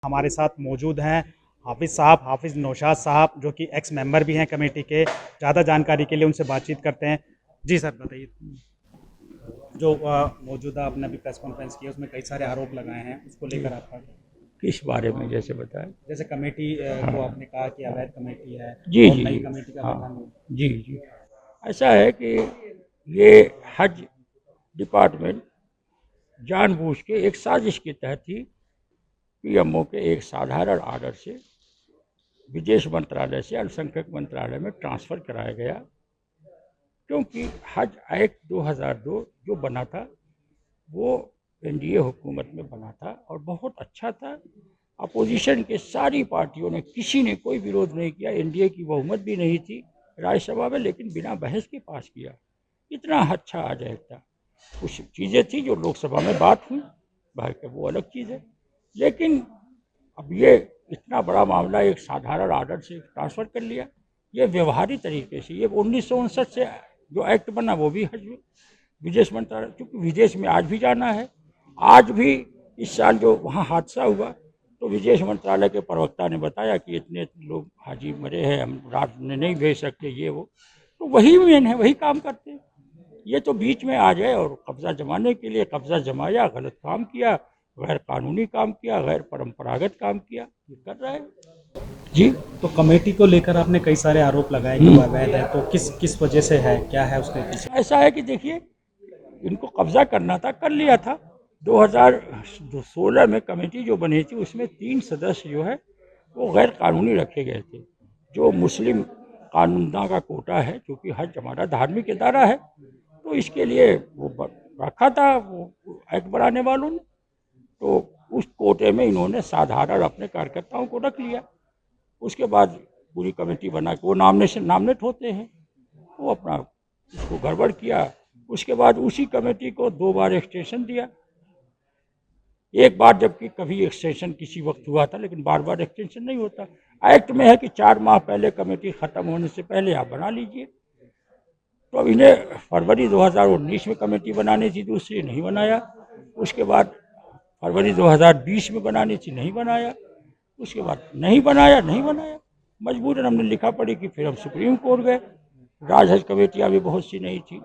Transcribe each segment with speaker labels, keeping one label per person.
Speaker 1: हमारे साथ मौजूद हैं हाफिज़ नौशाद साहब, जो कि एक्स मेंबर भी हैं कमेटी के। ज़्यादा जानकारी के लिए उनसे बातचीत करते हैं। जी सर, बताइए। जो मौजूदा आपने अभी प्रेस कॉन्फ्रेंस की है, उसमें कई सारे आरोप लगाए हैं, उसको लेकर आपका
Speaker 2: किस बारे में जैसे बताएं।
Speaker 1: जैसे कमेटी
Speaker 2: हाँ
Speaker 1: को आपने कहा कि अवैध कमेटी है
Speaker 2: जी
Speaker 1: और
Speaker 2: जी
Speaker 1: नई
Speaker 2: जी
Speaker 1: कमेटी का
Speaker 2: हाँ
Speaker 1: गठन हो।
Speaker 2: जी जी। ऐसा है कि ये हज डिपार्टमेंट जानबूझ के एक साजिश के तहत ही पीएमओ के एक साधारण आर्डर से विदेश मंत्रालय से अल्पसंख्यक मंत्रालय में ट्रांसफ़र कराया गया, क्योंकि हज एक्ट 2002 जो बना था वो एनडीए हुकूमत में बना था और बहुत अच्छा था। अपोजिशन के सारी पार्टियों ने, किसी ने कोई विरोध नहीं किया। एनडीए की बहुमत भी नहीं थी राज्यसभा में, लेकिन बिना बहस के पास किया। इतना अच्छा आ जाएगा। कुछ चीज़ें थी जो लोकसभा में बात हुई, बाहर के वो अलग चीज़ है। लेकिन अब ये इतना बड़ा मामला एक साधारण आर्डर से ट्रांसफ़र कर लिया। ये व्यवहारिक तरीके से, ये 1959 से जो एक्ट बना वो भी हज विदेश मंत्रालय, क्योंकि विदेश में आज भी जाना है। आज भी इस साल जो वहाँ हादसा हुआ, तो विदेश मंत्रालय के प्रवक्ता ने बताया कि इतने लोग हाजी मरे हैं, हम रात में नहीं भेज सकते, ये वो। तो वही मेन है, वही काम करते हैं। ये तो बीच में आ जाए और कब्जा जमाने के लिए कब्जा जमाया, गलत काम किया, गैर कानूनी काम किया, गैर परंपरागत काम किया, ये कर रहा है जी।
Speaker 1: तो कमेटी को लेकर आपने कई सारे आरोप लगाए कि वो अवैध है, तो किस किस वजह से है, क्या है उसके पीछे?
Speaker 2: ऐसा है कि देखिए, इनको कब्जा करना था, कर लिया था। 2016 में कमेटी जो बनी थी उसमें 3 सदस्य जो है वो गैर कानूनी रखे गए थे। जो मुस्लिम कानूनदा का कोटा है, क्योंकि हज हमारा धार्मिक इदारा है, तो इसके लिए वो रखा था वो एक्ट बनाने वालों ने। तो उस कोटे में इन्होंने साधारण अपने कार्यकर्ताओं को रख लिया। उसके बाद पूरी कमेटी बना के वो नामनेट होते हैं, वो अपना उसको गड़बड़ किया। उसके बाद उसी कमेटी को 2 बार एक्सटेंशन दिया। एक बार जबकि कभी एक्सटेंशन किसी वक्त हुआ था, लेकिन बार बार एक्सटेंशन नहीं होता। एक्ट में है कि 4 माह पहले कमेटी ख़त्म होने से पहले आप बना लीजिए। तो अब इन्हें फरवरी 2019 में कमेटी बनानी थी, दूसरी नहीं बनाया। उसके बाद फरवरी 2020 में बनानी थी, नहीं बनाया। उसके बाद नहीं बनाया। मजबूरन हमने लिखा पड़ी कि फिर हम सुप्रीम कोर्ट गए। राजहज कमेटियाँ भी बहुत सी नहीं थी।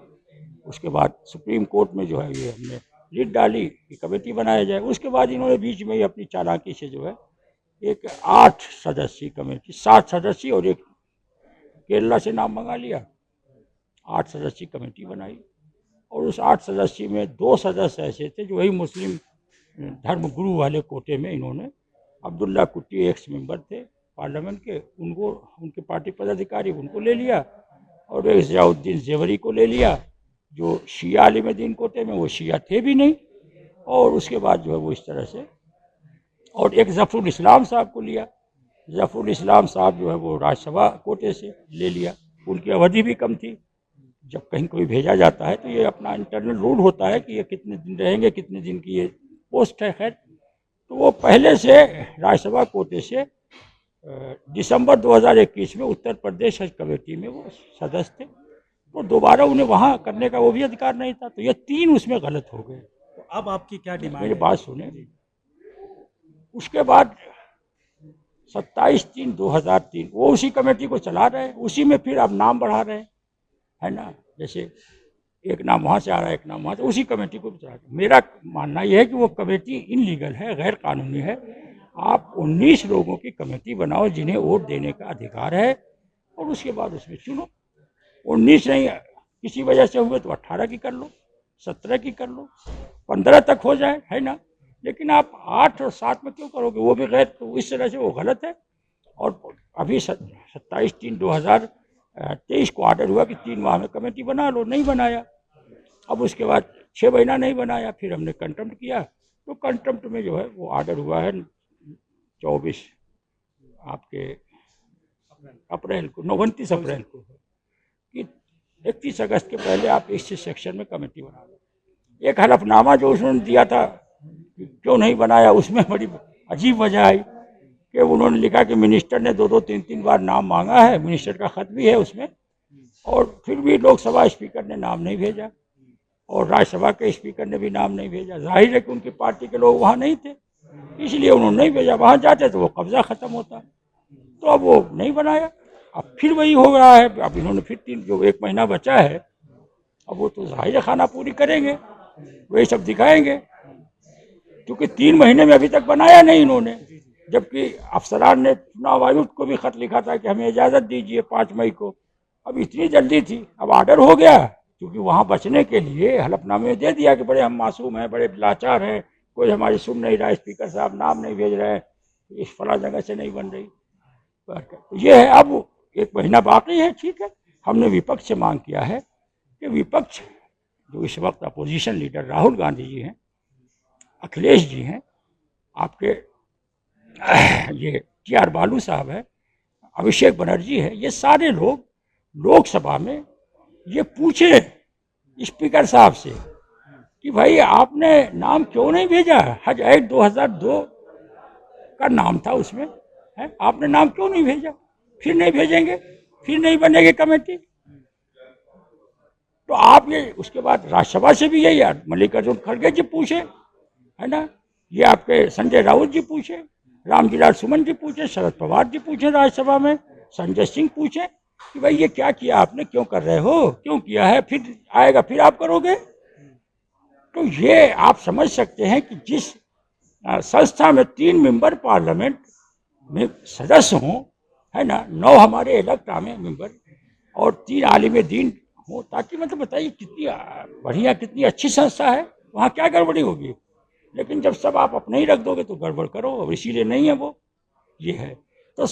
Speaker 2: उसके बाद सुप्रीम कोर्ट में जो है ये हमने रिट डाली कि कमेटी बनाया जाए। उसके बाद इन्होंने बीच में ही अपनी चालाकी से जो है एक 8 सदस्यीय कमेटी, 7 सदस्य और एक केरला से नाम मंगा लिया, 8 सदस्यीय कमेटी बनाई। और उस 8 सदस्य में 2 सदस्य ऐसे थे जो वही मुस्लिम धर्म गुरु वाले कोटे में इन्होंने, अब्दुल्ला कुट्टी एक्स मेंबर थे पार्लियामेंट के, उनको, उनके पार्टी पदाधिकारी, उनको ले लिया। और एक ज़ियाउद्दीन ज़ेवरी को ले लिया, जो शिया आलिम कोटे में, वो शिया थे भी नहीं। और उसके बाद जो है वो इस तरह से, और एक ज़फ़रुल इस्लाम साहब को लिया। ज़फ़रुल इस्लाम साहब जो है वो राज्यसभा कोटे से ले लिया। उनकी अवधि भी कम थी। जब कहीं कोई भेजा जाता है तो ये अपना इंटरनल रूल होता है कि ये कितने दिन रहेंगे, कितने दिन की ये पोस्ट है। खैर, तो वो पहले से राज्यसभा कोटे से दिसंबर 2021 में उत्तर प्रदेश हज कमेटी में वो सदस्य थे। तो दोबारा उन्हें वहाँ करने का वो भी अधिकार नहीं था। तो ये 3 उसमें गलत हो गए।
Speaker 1: तो अब आपकी क्या डिमांड
Speaker 2: मेरी
Speaker 1: है?
Speaker 2: बात सुने। उसके बाद 27/3/2003 वो उसी कमेटी को चला रहे हैं, उसी में फिर अब नाम बढ़ा रहे हैं, है ना। जैसे एक नाम वहाँ से आ रहा है, एक नाम वहाँ से, उसी कमेटी को चला रहे हैं। मेरा मानना यह है कि वो कमेटी इनलीगल है, गैर कानूनी है। आप 19 लोगों की कमेटी बनाओ जिन्हें वोट देने का अधिकार है, और उसके बाद उसमें चुनो। 19 नहीं, किसी वजह से हुए तो 18 की कर लो, 17 की कर लो, 15 तक हो जाए, है ना। लेकिन आप 8 और 7 में क्यों करोगे, वो भी गैर, तो इस तरह से वो गलत है। और अभी 27/3/2023 को ऑर्डर हुआ कि 3 माह में कमेटी बना लो, नहीं बनाया। अब उसके बाद 6 महीना नहीं बनाया, फिर हमने कंटेम्प्ट किया। तो कंटेम्प्ट में जो है वो ऑर्डर हुआ है 24 आपके अप्रैल को, 29 अप्रैल को, कि 31 अगस्त के पहले आप इस सेक्शन में कमेटी बना लो। एक हलफनामा जो उसने दिया था कि क्यों नहीं बनाया, उसमें बड़ी अजीब वजह आई कि उन्होंने लिखा कि मिनिस्टर ने 2-2 3-3 बार नाम मांगा है, मिनिस्टर का खत भी है उसमें, और फिर भी लोकसभा स्पीकर ने नाम नहीं भेजा, और राज्यसभा के स्पीकर ने भी नाम नहीं भेजा। जाहिर है कि उनकी पार्टी के लोग वहाँ नहीं थे। इसलिए उन्होंने नहीं भेजा। वहाँ जाते तो वो कब्जा ख़त्म होता, तो अब वो नहीं बनाया। अब फिर वही हो रहा है। अब इन्होंने फिर जो 1 महीना बचा है, अब वो तो ज़ाहिर खाना पूरी करेंगे, वही सब दिखाएंगे, क्योंकि 3 महीने में अभी तक बनाया नहीं इन्होंने। जबकि अफसरान ने चुनाव आयुक्त को भी खत लिखा था कि हमें इजाज़त दीजिए 5 मई को। अब इतनी जल्दी थी, अब आर्डर हो गया, क्योंकि वहाँ बचने के लिए हलफनामे में दे दिया कि बड़े हम मासूम हैं, बड़े लाचार हैं, कोई हमारी सुन नहीं रहा, स्पीकर साहब नाम नहीं भेज रहे हैं, इस फला जगह से नहीं बन रही। तो ये है, अब 1 महीना बाकी है, ठीक है। हमने विपक्ष से मांग किया है कि विपक्ष जो इस वक्त अपोजिशन लीडर राहुल गांधी जी हैं, अखिलेश जी हैं, आपके ये TR बालू साहब है, अभिषेक बनर्जी है, ये सारे लोग लोकसभा में ये पूछे स्पीकर साहब से कि भाई आपने नाम क्यों नहीं भेजा। हज एक्ट 2002 का नाम था उसमें, है, आपने नाम क्यों नहीं भेजा। फिर नहीं भेजेंगे, फिर नहीं बनेगी कमेटी। तो आप ये उसके बाद राज्यसभा से भी यही मल्लिकार्जुन खड़गे जी पूछे, है ना, ये आपके संजय राउत जी पूछे, रामविलास सुमन जी पूछे, शरद पवार जी पूछे राज्यसभा में, संजय सिंह पूछे कि भाई ये क्या किया आपने, क्यों कर रहे हो, क्यों किया है, फिर आएगा फिर आप करोगे। तो ये आप समझ सकते हैं कि जिस संस्था में 3 मेंबर पार्लियामेंट में सदस्य हों, है ना, 9 हमारे इलेक्ट आमे मेंबर और 3 आलिम दीन हो, ताकि मतलब बताइए कितनी बढ़िया, कितनी अच्छी संस्था है, वहाँ क्या गड़बड़ी होगी। लेकिन जब सब आप अपने ही रख दोगे तो गड़बड़ करो, और इसीलिए नहीं है वो, ये है।
Speaker 1: तो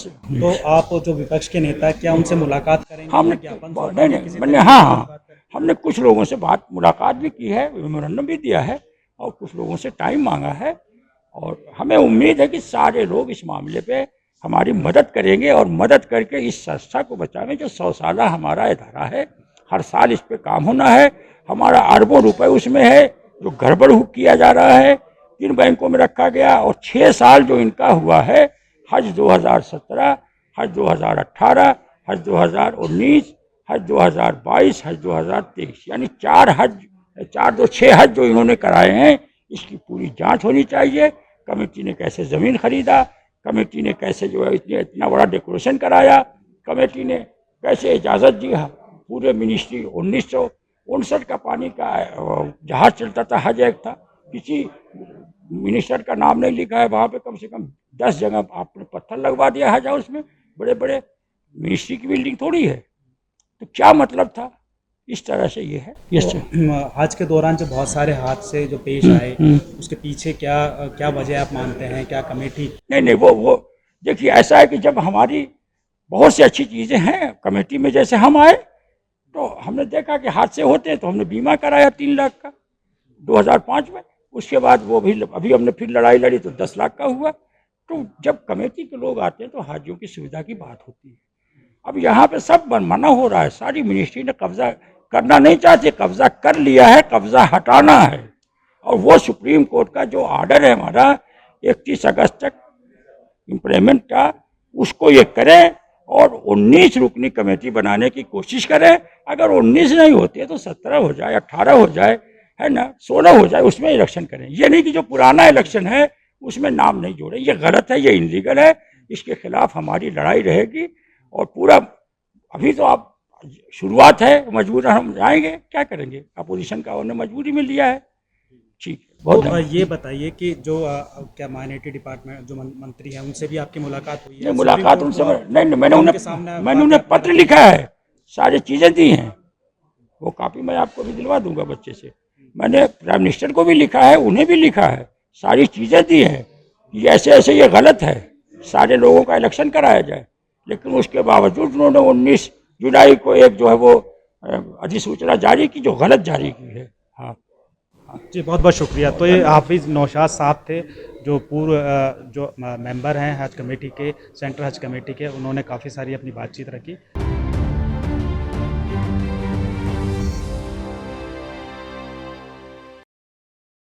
Speaker 1: आप जो विपक्ष के नेता, क्या उनसे मुलाकात करेंगे?
Speaker 2: हमने
Speaker 1: ज्ञापन
Speaker 2: नहीं, मैंने हाँ, हमने कुछ लोगों से मुलाकात भी की है, मेमोरेंडम भी दिया है, और कुछ लोगों से टाइम मांगा है, और हमें उम्मीद है कि सारे लोग इस मामले पे हमारी मदद करेंगे, और मदद करके इस संस्था को बचाने। जो 100 साला हमारा इदारा है, हर साल इस पे काम होना है, हमारा अरबों रुपए उसमें है, जो गड़बड़ किया जा रहा है, 3 बैंकों में रखा गया, और 6 साल जो इनका हुआ है, हज 2017, हज 2018, हज 2019, हज 2022, हज 2023, यानी 4 हज, 4 2 6 हज जो इन्होंने कराए हैं, इसकी पूरी जांच होनी चाहिए। कमेटी ने कैसे ज़मीन खरीदा, कमेटी ने कैसे जो है इतना बड़ा डेकोरेशन कराया, कमेटी ने कैसे इजाज़त दी। पूरे मिनिस्ट्री 1959 का पानी का जहाज चलता था, हज एक्ट था, किसी मिनिस्टर का नाम नहीं लिखा है वहाँ पे, कम से कम 10 जगह आपने पत्थर लगवा दिया हज हाउस में, बड़े बड़े, मिनिस्ट्री की बिल्डिंग थोड़ी है। तो क्या मतलब था, इस तरह से ये है।
Speaker 1: तो हज के दौरान जो बहुत सारे हादसे जो पेश आए, उसके पीछे क्या क्या वजह आप मानते हैं? क्या कमेटी?
Speaker 2: नहीं, वो देखिए, ऐसा है कि जब हमारी बहुत सी अच्छी चीज़ें हैं कमेटी में, जैसे हम आए तो हमने देखा कि हादसे होते हैं, तो हमने बीमा कराया 3 लाख का 2005 में। उसके बाद वो भी अभी हमने फिर लड़ाई लड़ी तो 10 लाख का हुआ। तो जब कमेटी के लोग आते हैं तो हाजियों की सुविधा की बात होती है। अब यहाँ पे सब मनमाना हो रहा है, सारी मिनिस्ट्री ने कब्जा करना नहीं चाहती, कब्जा कर लिया है, कब्जा हटाना है। और वो सुप्रीम कोर्ट का जो ऑर्डर है हमारा 31 अगस्त तक इम्प्लीमेंट का, उसको ये करें और 19 रुकनी कमेटी बनाने की कोशिश करें। अगर 19 नहीं होती है तो 17 हो जाए, 18 हो जाए, है ना, 16 हो जाए, उसमें इलेक्शन करें। ये नहीं कि जो पुराना इलेक्शन है उसमें नाम नहीं जोड़े, ये गलत है, ये इनलीगल है, इसके खिलाफ हमारी लड़ाई रहेगी। और पूरा अभी तो आप शुरुआत है, मजबूरन हम जाएंगे, क्या करेंगे, अपोजिशन का उन्होंने मजबूरी में लिया है। ठीक है, बहुत
Speaker 1: तो ये बताइए कि जो क्या माइनॉरिटी डिपार्टमेंट जो मंत्री हैं, उनसे भी आपकी मुलाकात हुई है?
Speaker 2: नहीं, मुलाकात उनसे नहीं, मैंने
Speaker 1: बात
Speaker 2: उन्हें पत्र लिखा है, सारी चीज़ें दी हैं, वो कापी मैं आपको भी दिलवा दूंगा बच्चे से। मैंने प्राइम मिनिस्टर को भी लिखा है, उन्हें भी लिखा है, सारी चीज़ें दी हैं कि ऐसे ऐसे ये गलत है, सारे लोगों का इलेक्शन कराया जाए। लेकिन उसके बावजूद उन्होंने 19 जुलाई को एक जो है वो अधिसूचना जारी की, जो गलत जारी की है। हाँ
Speaker 1: जी, बहुत बहुत शुक्रिया। तो ये हाफिज़ नौशाद साहब थे, जो पूर्व जो मेंबर हैं हज कमेटी के, सेंट्रल हज कमेटी के। उन्होंने काफ़ी सारी अपनी बातचीत रखी।